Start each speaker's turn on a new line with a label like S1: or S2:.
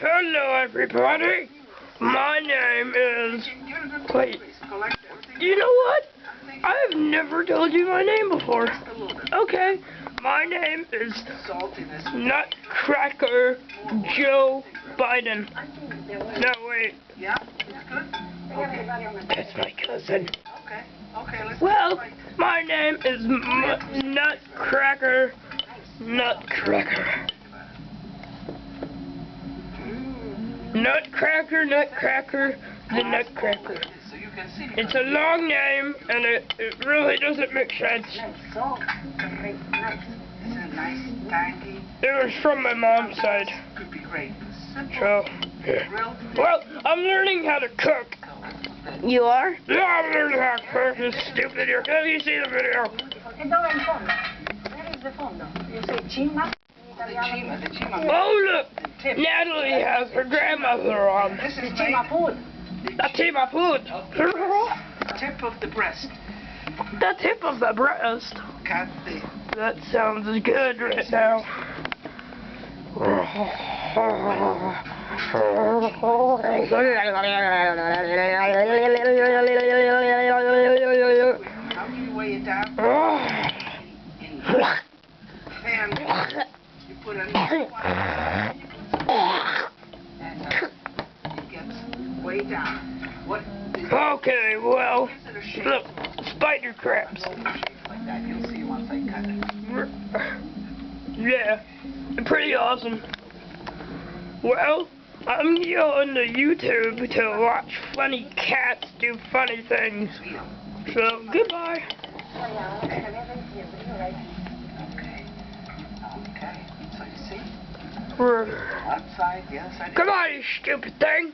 S1: Hello, everybody. My name is... Wait. You know what? I've never told you my name before. Okay. My name is Nutcracker Joe Biden. No, wait.
S2: Yeah, it's good.
S1: That's my cousin.
S2: Okay, let's
S1: Well, my name is Nutcracker. Nutcracker. Nutcracker, the Nutcracker. It's a long name, and it really doesn't make sense. It was from my mom's side. So, yeah. Well, I'm learning how to cook.
S3: You are?
S1: Yeah, I'm learning how to cook this stupid video. Have you seen the video?
S3: E dove è il fondo? Where is the fondo? You say cima?
S2: The cima.
S1: Oh, look! Natalie has her grandmother on.
S2: This is
S3: Cima food.
S1: The tip of food.
S2: tip of the breast.
S1: The tip of the breast.
S2: Cut the...
S1: That sounds good right now.
S2: How do you weigh it down? And you put it and it gets way down. What is
S1: Okay, well, look, spider crabs.
S2: like that? You'll see once I cut it.
S1: Yeah, pretty awesome. Well, I'm going to YouTube to watch funny cats do funny things. So, goodbye.
S2: Okay. So you see?
S1: Goodbye,
S2: One side, the other side.
S1: you stupid thing.